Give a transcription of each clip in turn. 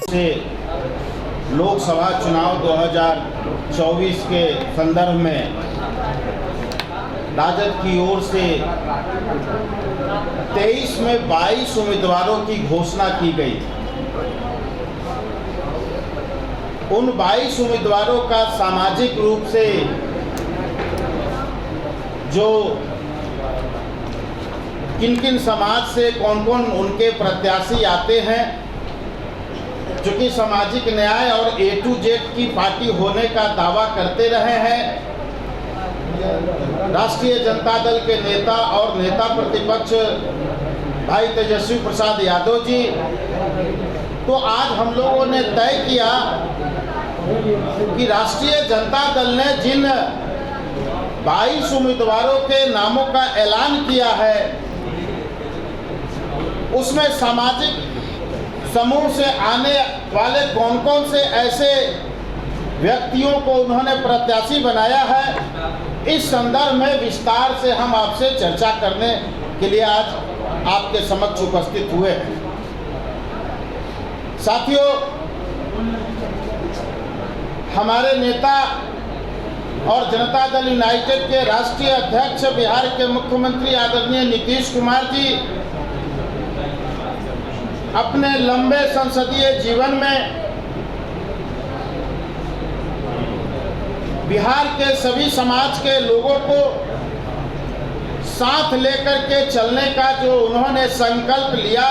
से लोकसभा चुनाव 2024 के संदर्भ में राजद की ओर से 23 में 22 उम्मीदवारों की घोषणा की गई। उन 22 उम्मीदवारों का सामाजिक रूप से जो किन किन समाज से कौन कौन उनके प्रत्याशी आते हैं, चूँकि सामाजिक न्याय और A to Z की पार्टी होने का दावा करते रहे हैं, राष्ट्रीय जनता दल के नेता और नेता प्रतिपक्ष भाई तेजस्वी प्रसाद यादव जी, तो आज हम लोगों ने तय किया कि राष्ट्रीय जनता दल ने जिन 22 उम्मीदवारों के नामों का ऐलान किया है, उसमें सामाजिक समूह से आने वाले कौन कौन से ऐसे व्यक्तियों को उन्होंने प्रत्याशी बनाया है, इस संदर्भ में विस्तार से हम आपसे चर्चा करने के लिए आज आपके समक्ष उपस्थित हुए हैं। साथियों, हमारे नेता और जनता दल यूनाइटेड के राष्ट्रीय अध्यक्ष बिहार के मुख्यमंत्री आदरणीय नीतीश कुमार जी अपने लंबे संसदीय जीवन में बिहार के सभी समाज के लोगों को साथ लेकर के चलने का जो उन्होंने संकल्प लिया,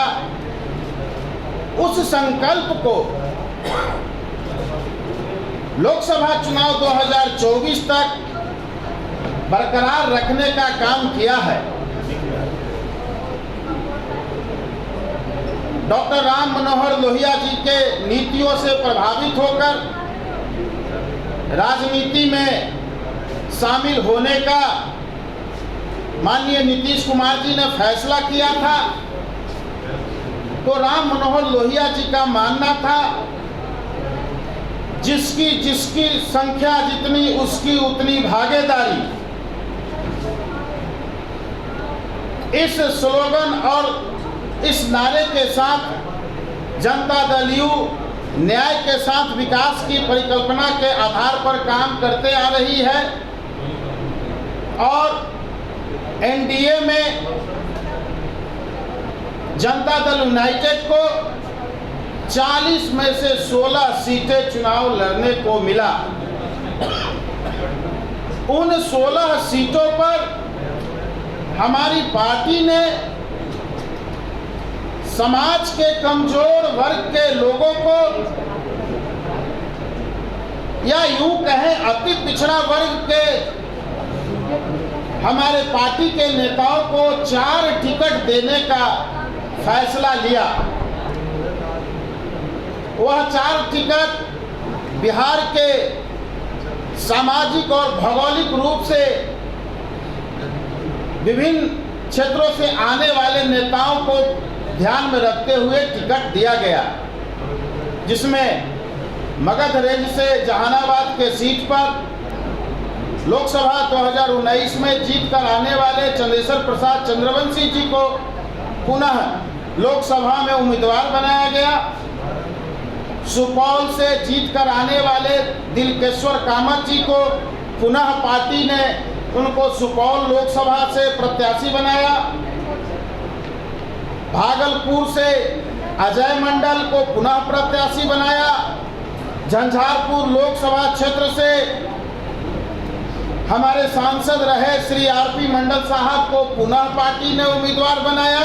उस संकल्प को लोकसभा चुनाव 2024 तक बरकरार रखने का काम किया है। डॉक्टर राम मनोहर लोहिया जी के नीतियों से प्रभावित होकर राजनीति में शामिल होने का माननीय नीतीश कुमार जी ने फैसला किया था, तो राम मनोहर लोहिया जी का मानना था जिसकी संख्या जितनी उसकी उतनी भागीदारी। इस स्लोगन और इस नारे के साथ जनता दल यू न्याय के साथ विकास की परिकल्पना के आधार पर काम करते आ रही है और एनडीए में जनता दल यूनाइटेड को 40 में से 16 सीटें चुनाव लड़ने को मिला। उन 16 सीटों पर हमारी पार्टी ने समाज के कमजोर वर्ग के लोगों को, या यूं कहें अति पिछड़ा वर्ग के हमारे पार्टी के नेताओं को 4 टिकट देने का फैसला लिया। वह 4 टिकट बिहार के सामाजिक और भौगोलिक रूप से विभिन्न क्षेत्रों से आने वाले नेताओं को ध्यान में रखते हुए टिकट दिया गया, जिसमें मगध रेंज से जहानाबाद के सीट पर लोकसभा 2019 में जीत कर आने वाले चंद्रेश्वर प्रसाद चंद्रवंशी जी को पुनः लोकसभा में उम्मीदवार बनाया गया। सुपौल से जीत कर आने वाले दिलकेश्वर कामत जी को पुनः पार्टी ने उनको सुपौल लोकसभा से प्रत्याशी बनाया। भागलपुर से अजय मंडल को पुनः प्रत्याशी बनाया। झंझारपुर लोकसभा क्षेत्र से हमारे सांसद रहे श्री आरपी मंडल साहब को पुनः पार्टी ने उम्मीदवार बनाया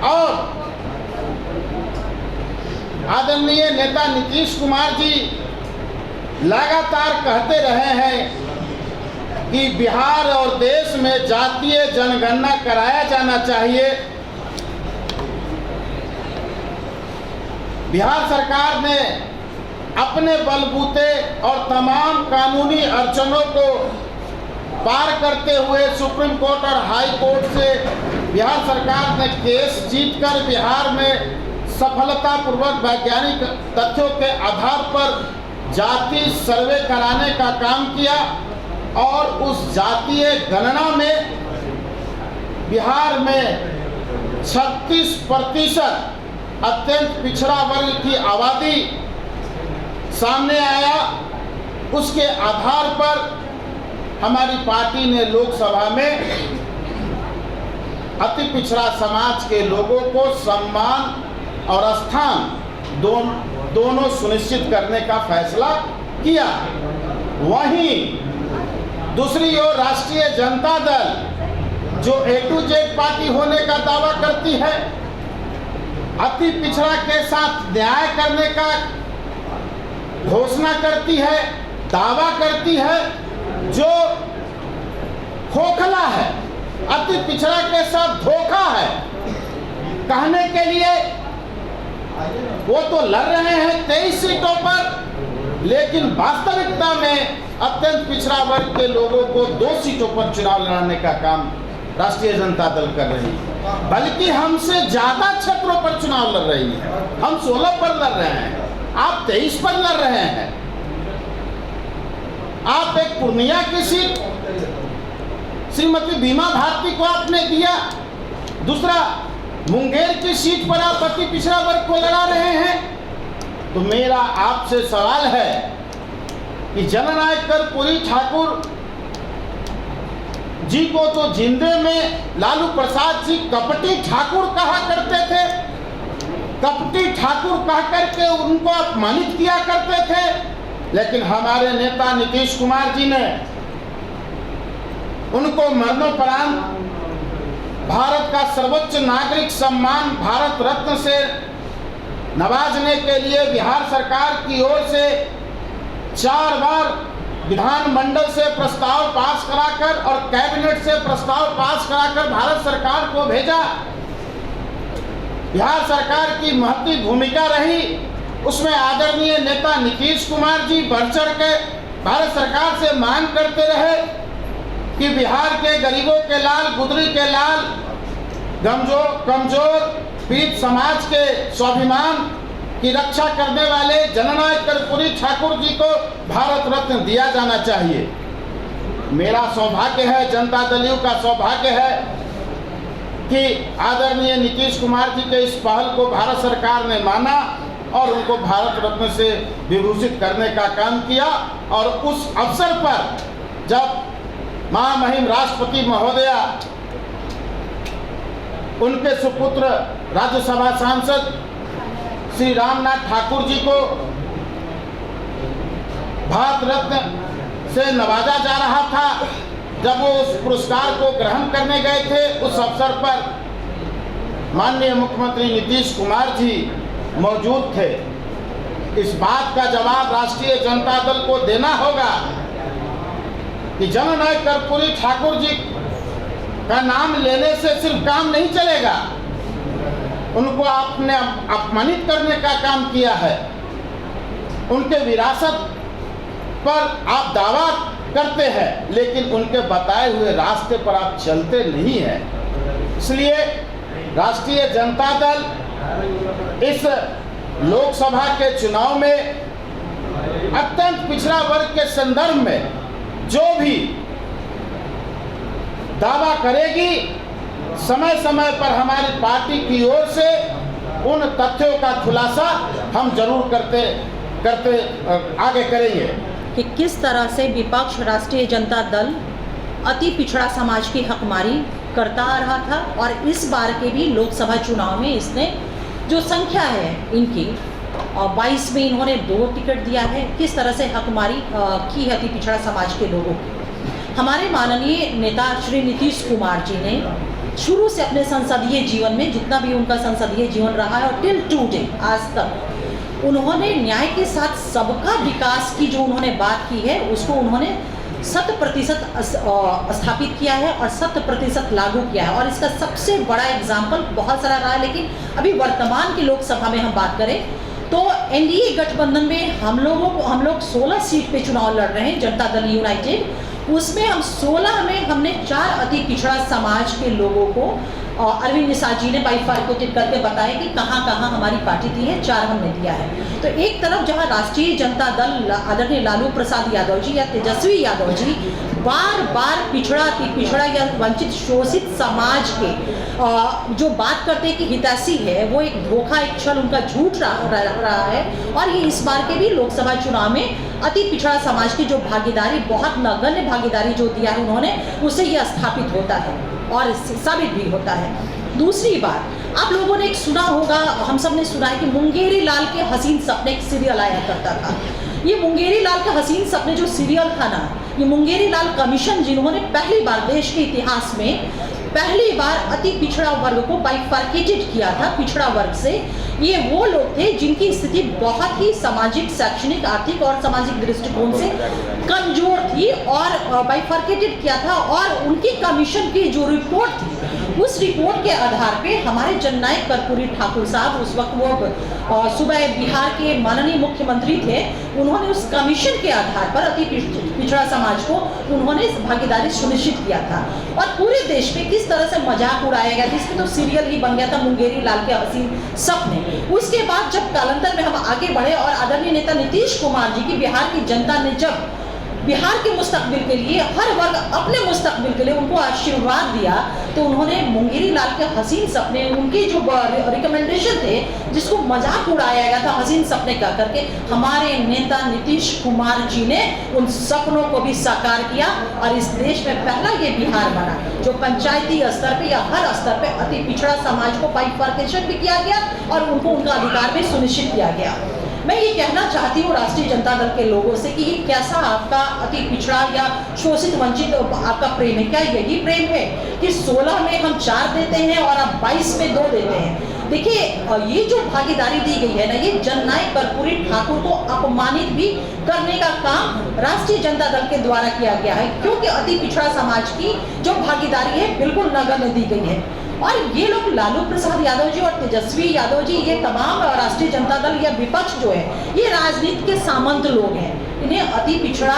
और आदरणीय नेता नीतीश कुमार जी लगातार कहते रहे हैं कि बिहार और देश में जातीय जनगणना कराया जाना चाहिए। बिहार सरकार ने अपने बलबूते और तमाम कानूनी अड़चनों को पार करते हुए सुप्रीम कोर्ट और हाई कोर्ट से बिहार सरकार ने केस जीतकर बिहार में सफलतापूर्वक वैज्ञानिक तथ्यों के आधार पर जाति सर्वे कराने का काम किया और उस जातीय गणना में बिहार में 36% अत्यंत पिछड़ा वर्ग की आबादी सामने आया, उसके आधार पर हमारी पार्टी ने लोकसभा में अति पिछड़ा समाज के लोगों को सम्मान और स्थान दोनों सुनिश्चित करने का फैसला किया। वहीं दूसरी ओर राष्ट्रीय जनता दल जो A to Z पार्टी होने का दावा करती है, अति पिछड़ा के साथ न्याय करने का घोषणा करती है, दावा करती है, जो खोखला है, अति पिछड़ा के साथ धोखा है। कहने के लिए वो तो लड़ रहे हैं 23 सीटों पर, लेकिन वास्तविकता में अत्यंत पिछड़ा वर्ग के लोगों को 2 सीटों पर चुनाव लड़ाने का काम राष्ट्रीय जनता दल कर रही है, बल्कि हमसे ज्यादा क्षेत्रों पर चुनाव लड़ रही है। हम 16 पर लड़ रहे हैं, आप 23 पर लड़ रहे हैं। आप एक पूर्णिया की सीट श्रीमती बीमा भारती को आपने दिया, दूसरा मुंगेर की सीट पर आप अति पिछड़ा वर्ग को लड़ा रहे हैं। तो मेरा आपसे सवाल है कि जननायक कर्पूरी ठाकुर जी को तो जिंदे में लालू प्रसाद जी कपटी ठाकुर कहा करते थे, कपटी ठाकुर कह करके उनको अपमानित किया करते थे, लेकिन हमारे नेता नीतीश कुमार जी ने उनको मरणोपरांत भारत का सर्वोच्च नागरिक सम्मान भारत रत्न से नवाजने के लिए बिहार सरकार की ओर से 4 बार विधानमंडल से प्रस्ताव पास कराकर और कैबिनेट से प्रस्ताव पास कराकर भारत सरकार को भेजा। बिहार सरकार की महत्वपूर्ण भूमिका रही, उसमें आदरणीय नेता नीतीश कुमार जी बढ़ चढ़ के भारत सरकार से मांग करते रहे कि बिहार के गरीबों के लाल, गुदरी के लाल, कमजोर पीड़ित समाज के स्वाभिमान की रक्षा करने वाले जननायक कर्पूरी ठाकुर जी को भारत रत्न दिया जाना चाहिए। मेरा सौभाग्य है, जनता दलियों का सौभाग्य है कि आदरणीय नीतीश कुमार जी के इस पहल को भारत सरकार ने माना और उनको भारत रत्न से विभूषित करने का काम किया। और उस अवसर पर जब महामहिम राष्ट्रपति महोदया उनके सुपुत्र राज्यसभा सांसद श्री रामनाथ ठाकुर जी को भारत रत्न से नवाजा जा रहा था, जब वो उस पुरस्कार को ग्रहण करने गए थे, उस अवसर पर माननीय मुख्यमंत्री नीतीश कुमार जी मौजूद थे। इस बात का जवाब राष्ट्रीय जनता दल को देना होगा कि जननायक कर्पूरी ठाकुर जी का नाम लेने से सिर्फ काम नहीं चलेगा, उनको आपने अपमानित करने का काम किया है। उनके विरासत पर आप दावा करते हैं, लेकिन उनके बताए हुए रास्ते पर आप चलते नहीं हैं। इसलिए राष्ट्रीय जनता दल इस लोकसभा के चुनाव में अत्यंत पिछड़ा वर्ग के संदर्भ में जो भी दावा करेगी, समय समय पर हमारी पार्टी की ओर से उन तथ्यों का खुलासा हम जरूर करते आगे करेंगे कि किस तरह से विपक्ष राष्ट्रीय जनता दल अति पिछड़ा समाज की हकमारी करता आ रहा था और इस बार के भी लोकसभा चुनाव में इसने जो संख्या है इनकी 22 में इन्होंने 2 टिकट दिया है, किस तरह से हकमारी की है अति पिछड़ा समाज के लोगों की। हमारे माननीय नेता श्री नीतीश कुमार जी ने शुरू से अपने संसदीय जीवन में जितना भी उनका संसदीय जीवन रहा है और टिल टुडे आज तक उन्होंने न्याय के साथ सबका विकास की जो उन्होंने बात की है उसको उन्होंने 100% स्थापित किया है और 100% लागू किया है। और इसका सबसे बड़ा एग्जाम्पल बहुत सारा रहा है, लेकिन अभी वर्तमान की लोकसभा में हम बात करें तो एनडीए गठबंधन में हम लोग 16 सीट पे चुनाव लड़ रहे हैं, जनता दल यूनाइटेड। उसमें हम 16 में हमने 4 अति पिछड़ा समाज के लोगों को अरविंद निषाद जी ने बाइफार्केटेड करके बताया कि कहाँ कहाँ हमारी पार्टी दी है, 4 हमने दिया है। तो एक तरफ जहाँ राष्ट्रीय जनता दल आदरणीय लालू प्रसाद यादव जी या तेजस्वी यादव जी बार बार पिछड़ा या वंचित शोषित समाज के जो बात करते हैं कि हितैषी है, वो एक धोखा, एक छल, उनका झूठ रहा है। और ये इस बार के भी लोकसभा चुनाव में अति पिछड़ा समाज की जो भागीदारी, बहुत नगण्य भागीदारी जो दिया है उन्होंने, उससे यह स्थापित होता है और साबित भी होता है। दूसरी बात, आप लोगों ने एक सुना होगा, हम सब ने सुना है कि मुंगेरी लाल के हसीन सपने एक सीरियल आया करता था। ये मुंगेरी लाल के हसीन सपने जो सीरियल था ना, ये मुंगेरी लाल कमीशन जिन्होंने पहली बार देश के इतिहास में पहली बार अति पिछड़ा वर्ग को बाइफर्केटेड किया था पिछड़ा वर्ग से। ये वो लोग थे जिनकी स्थिति बहुत ही सामाजिक, शैक्षणिक, आर्थिक और सामाजिक दृष्टिकोण से कमजोर थी और बाइफर्केटेड किया था। और उनकी कमीशन की जो रिपोर्ट थी, उस रिपोर्ट के आधार पे हमारे जननायक कर्पूरी ठाकुर साहब, उस वक्त वो सुबह बिहार के माननीय मुख्यमंत्री थे, उन्होंने उस कमीशन के आधार पर अति पिछड़ा समाज को उन्होंने भागीदारी सुनिश्चित किया था। और पूरे देश में किस तरह से मजाक उड़ाया गया था, इसमें तो सीरियल ही बन गया था मुंगेरी लाल के हसीन सपने। उसके बाद जब कालांतर में हम आगे बढ़े और आदरणीय नेता नीतीश कुमार जी की बिहार की जनता ने जब बिहार के मुस्तकबिल के लिए, हर वर्ग अपने मुस्तकबिल के लिए उनको आशीर्वाद दिया, तो उन्होंने मुंगेरी लाल के हसीन सपने, उनके जो रिकमेंडेशन थे जिसको मजाक उड़ाया गया था हसीन सपने कह करके, हमारे नेता नीतीश कुमार जी ने उन सपनों को भी साकार किया। और इस देश में पहला ये बिहार बना जो पंचायती स्तर पे या हर स्तर पे अति पिछड़ा समाज को बाइफर्केशन भी किया गया और उनको उनका अधिकार भी सुनिश्चित किया गया। मैं ये कहना चाहती हूँ राष्ट्रीय जनता दल के लोगों से कि ये कैसा आपका अति पिछड़ा या शोषित वंचित आपका प्रेम है? क्या यही प्रेम है कि 16 में हम 4 देते हैं और आप 22 में 2 देते हैं? देखिए, ये जो भागीदारी दी गई है ना, ये जननायक कर्पूरी ठाकुर को अपमानित भी करने का काम राष्ट्रीय जनता दल के द्वारा किया गया है, क्योंकि अति पिछड़ा समाज की जो भागीदारी है बिल्कुल नगण्य दी गई है। और ये लोग लालू प्रसाद यादव जी और तेजस्वी यादव जी, ये तमाम राष्ट्रीय जनता दल या विपक्ष जो है, ये राजनीति के सामंत लोग हैं। इन्हें अति पिछड़ा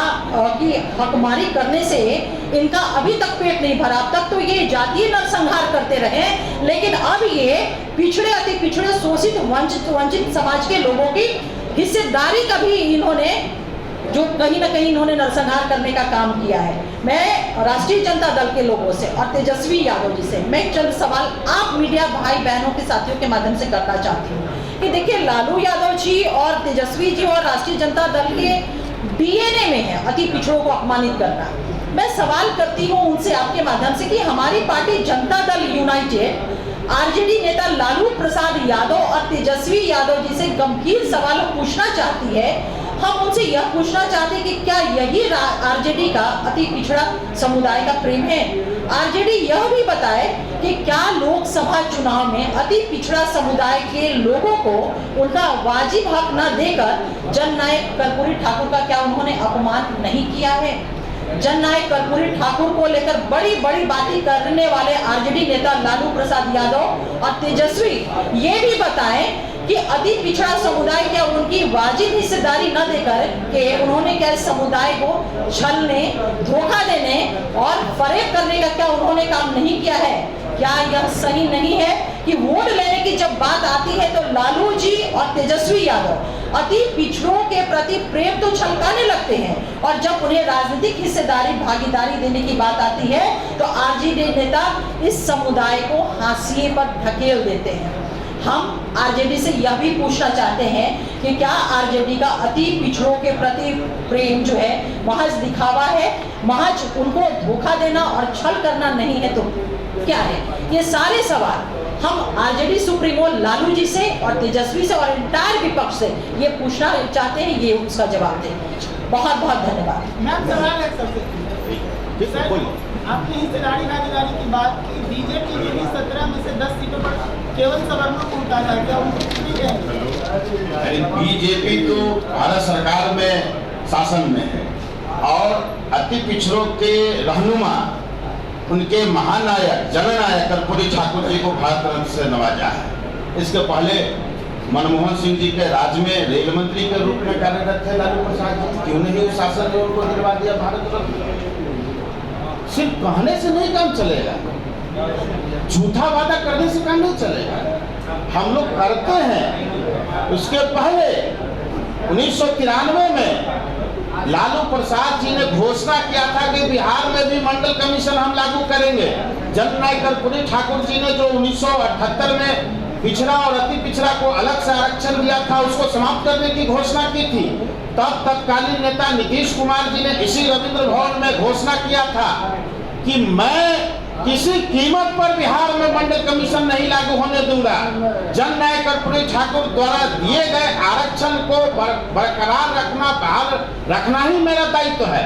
की हकमारी करने से इनका अभी तक पेट नहीं भरा। अब तक तो ये जातीय नरसंहार करते रहे, लेकिन अब ये पिछड़े, अति पिछड़े, शोषित, वंचित समाज के लोगों की हिस्सेदारी का भी इन्होंने जो कहीं ना कहीं इन्होंने नरसंहार करने का काम किया है। मैं राष्ट्रीय जनता दल के लोगों से और तेजस्वी यादव जी से मैं चंद सवाल आप मीडिया भाई बहनों के साथियों के माध्यम से करना चाहती हूँ कि देखिए, लालू यादव जी और तेजस्वी जी और राष्ट्रीय जनता दल के डीएनए में है अति पिछड़ों को अपमानित करना। मैं सवाल करती हूँ उनसे आपके माध्यम से कि हमारी party Janata Dal United RJD नेता लालू प्रसाद यादव और तेजस्वी यादव जी से गंभीर सवाल पूछना चाहती है। हम उनसे यह पूछना चाहते हैं कि क्या यही आरजेडी का अति पिछड़ा समुदाय का प्रेम है? आरजेडी यह भी बताए कि क्या लोकसभा चुनाव में अति पिछड़ा समुदाय के लोगों को उनका वाजिब हक न देकर जननायक कर्पूरी ठाकुर का क्या उन्होंने अपमान नहीं किया है? जननायक कर्पूरी ठाकुर को लेकर बड़ी बड़ी बातें करने वाले आरजेडी नेता लालू प्रसाद यादव और तेजस्वी ये भी बताएं कि अति पिछड़ा समुदाय क्या उनकी वाजिब हिस्सेदारी न देकर के उन्होंने क्या समुदाय को छलने, धोखा देने और फरेब करने का क्या उन्होंने काम नहीं किया है? क्या यह सही नहीं है कि वोट लेने की जब बात आती है तो लालू जी और तेजस्वी यादव अति पिछड़ों के प्रति प्रेम तो छलकाने लगते हैं और जब उन्हें राजनीतिक हिस्सेदारी, भागीदारी देने की बात आती है तो आरजेडी नेता इस समुदाय को हाशिए पर धकेल देते हैं। हम आरजेडी से यह भी पूछना चाहते हैं कि क्या आरजेडी का अति पिछड़ों के प्रति प्रेम जो है महज दिखावा है, महज उनको धोखा देना और छल करना नहीं है तो क्या है? ये सारे सवाल हम आरजेडी सुप्रीमो लालू जी से और तेजस्वी से और इंटायर विपक्ष से ये पूछना चाहते हैं, ये उसका जवाब दें। बहुत बहुत धन्यवाद। मैम, सवाल है सबसे, आपने हिस्सेदारी भागीदारी की बात की, बीजेपी ने भी 17 में से 10 सीटों पर केवल सवर्णों को उतारा, क्या उनको कितनी देंगे? बीजेपी तो भारत सरकार में शासन में है और अति पिछड़ों के रहनुमा, उनके महानायक, जननायक कर्पूरी ठाकुर जी को भारत रत्न से नवाजा है। इसके पहले मनमोहन सिंह जी के राज में रेल मंत्री के रूप में कार्यरत थे लालू प्रसाद जी, क्यों नहीं उस शासन ने उनको दिलवा दिया भारत रत्न? सिर्फ कहने से नहीं काम चलेगा, झूठा वादा करने से काम नहीं चलेगा। हम लोग करते हैं। उसके पहले 1993 में लालू प्रसाद जी ने घोषणा किया था कि बिहार में भी मंडल कमीशन हम लागू करेंगे। जननायक कर्पूरी ठाकुर जी ने जो 1978 में पिछड़ा और अति पिछड़ा को अलग से आरक्षण दिया था, उसको समाप्त करने की घोषणा की थी। तब तत्कालीन नेता नीतीश कुमार जी ने इसी रविंद्र भवन में घोषणा किया था कि मैं किसी कीमत पर बिहार में मंडल कमीशन नहीं लागू होने दूंगा। जननायक कर्पूरी ठाकुर द्वारा दिए गए आरक्षण को बरकरार रखना, बहाल रखना ही मेरा दायित्व है।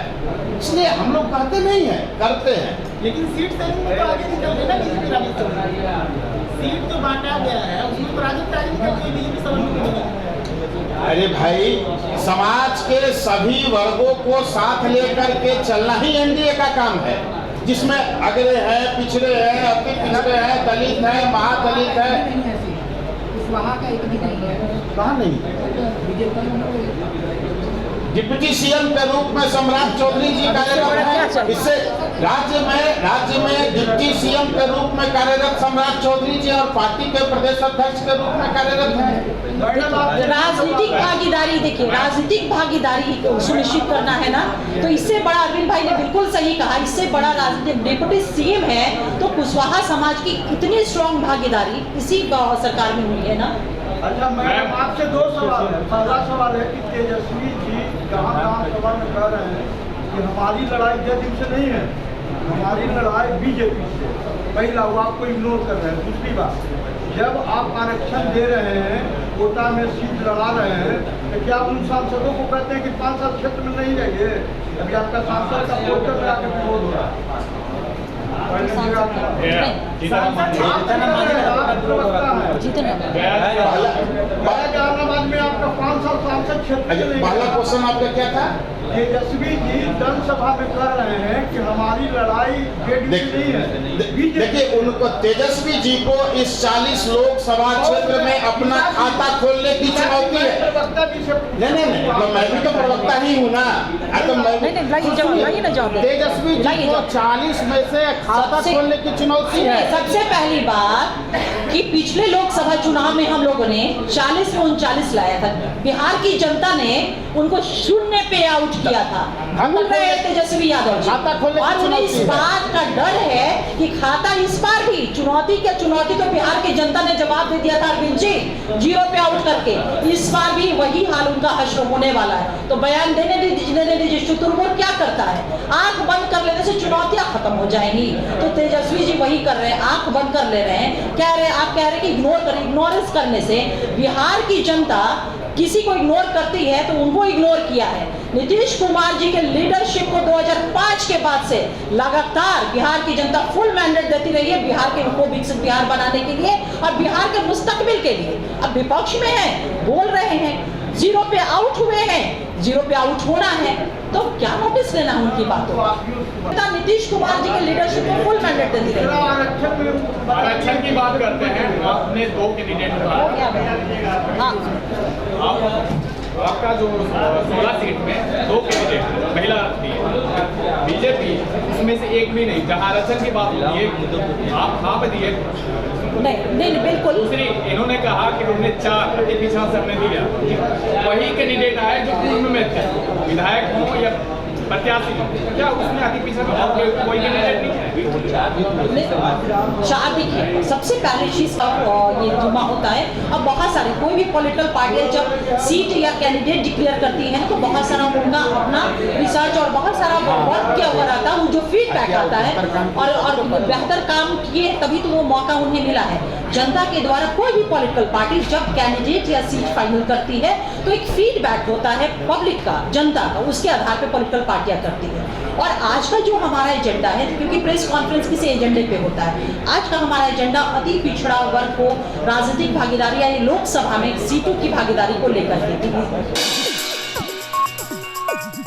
इसलिए हम लोग कहते नहीं है, करते हैं। लेकिन सीट शेयरिंग में तो आगे निकल गए ना बीजेपी राजद। सीट तो बांटा गया है, उसमें राजद आगे निकल गई, बीजेपी समझ। अरे भाई, समाज के सभी वर्गों को साथ लेकर के चलना ही एनडीए का काम है, जिसमें अगड़े हैं, पिछड़े हैं, अति पिछड़े हैं, दलित है, महादलित है। वहाँ का एक भी नहीं है। कहाँ नहीं? डिप्टी सीएम के रूप में सम्राट चौधरी जी कार्यरत हैं। इससे राज्य में डिप्टी सीएम के रूप में कार्यरत सम्राट चौधरी जी और पार्टी के प्रदेश अध्यक्ष के रूप में कार्यरत हैं। राजनीतिक भागीदारी, देखिए राजनीतिक भागीदारी सुनिश्चित करना है ना, तो इससे बड़ा अरविंद भाई ने बिल्कुल सही कहा, इससे बड़ा राजनीतिक डिप्टी सीएम है तो कुशवाहा समाज की इतनी स्ट्रॉन्ग भागीदारी इसी सरकार में हुई है ना। अच्छा, मैडम आपसे दो सवाल है। पहला सवाल है कि तेजस्वी जी कहाँ सभा में कह रहे हैं कि हमारी लड़ाई जेडीयू से नहीं है, हमारी लड़ाई बीजेपी से। पहला वो आपको इग्नोर कर रहे हैं। दूसरी बात, जब आप आरक्षण दे रहे हैं, कोटा में सीट लड़ा रहे हैं, तो क्या उन सांसदों को कहते हैं कि 5 साल क्षेत्र में नहीं रहिए? अभी आपका सांसद का पोस्टर लगा के विरोध हो रहा है। जहानाबाद में आपका 5 साल सांसद क्षेत्र। पहला क्वेश्चन आपका क्या था? तेजस्वी जी जनसभा में कह रहे हैं कि हमारी लड़ाई जेडीयू नहीं है। देखिए, उनको तेजस्वी जी को इस 40 लोकसभा क्षेत्र में अपना खाता खोलने की चुनौती है। नहीं, तो मैं भी तो प्रवक्ता ही हूँ ना। तेजस्वी जी को 40 में से खाता खोलने की चुनौती है। सबसे पहली बात कि पिछले लोकसभा चुनाव में हम लोगों ने 40 में 39 लाया था। बिहार की जनता ने उनको 0 पे आउट किया था, भूल रहे तेजस्वी यादव जी। और उन्हें इस बात का डर है कि खाता इस बार भी चुनौती तो बिहार की जनता ने जवाब दे दिया था अरविंद जी, 0 पे आउट करके। इस बार भी वही हाल उनका हश्र होने वाला है। तो बयान देने दीजिए, शुतुरमुर्ग क्या करता है, आंख बंद कर लेने से चुनौतियां खत्म हो जाएंगी। तो तेजस्वी जी वही कर रहे हैं, आंख बंद कर ले रहे हैं। आप कह रहे हैं कि इग्नोरेंस करने से बिहार की जनता किसी को इग्नोर करती है, तो उनको इग्नोर किया है। नीतीश कुमार जी के लीडरशिप को 2005 के बाद से लगातार बिहार की जनता फुल मैंडेट देती रही है बिहार के उनको विकसित बिहार बनाने के लिए और बिहार के मुस्तकबिल के लिए। अब विपक्ष में है, बोल रहे हैं 0 पे आउट हुए हैं, 0 पे आउट होना है, तो क्या नोटिस लेना उनकी बातों का। नीतीश कुमार जी के लीडरशिप को फुल मैंडेट देती रही है। आरक्षण की बात करते हैं, आपने 2 कैंडिडेट आपका जो 16 सीट में 2 कैंडिडेट महिला दिए, बीजेपी इसमें से एक भी नहीं। जहाँ आरक्षण की बात होती है आप कहाँ पे दिए? नहीं बिल्कुल। दूसरी, इन्होंने कहा कि हमने 4 अति पिछड़ा से हमने दिया। वही कैंडिडेट आए जो पूर्व में थे, विधायक हों या प्रत्याशी, क्या उसमें अति पिछड़ा कोई कैंडिडेट नहीं है? 4 देखिए, सबसे पहले चीज ये जुमा होता है। अब बहुत सारे कोई भी पॉलिटिकल पार्टियां जब सीट या कैंडिडेट डिक्लेयर करती हैं तो बहुत सारा उनका अपना रिसर्च और बहुत सारा वर्क किया हुआ रहता है, जो फीडबैक आता है और बेहतर काम किए तभी तो वो मौका उन्हें मिला है। जनता के द्वारा कोई भी पॉलिटिकल पार्टी जब कैंडिडेट या सीट फाइनल करती है तो एक फीडबैक होता है पब्लिक का, जनता का, उसके आधार पर पॉलिटिकल पार्टियां करती है। और आज का जो हमारा एजेंडा है, क्योंकि प्रेस कॉन्फ्रेंस किसी एजेंडे पे होता है, आज का हमारा एजेंडा अति पिछड़ा वर्ग को राजनीतिक भागीदारी यानी लोकसभा में सीटों की भागीदारी को लेकर के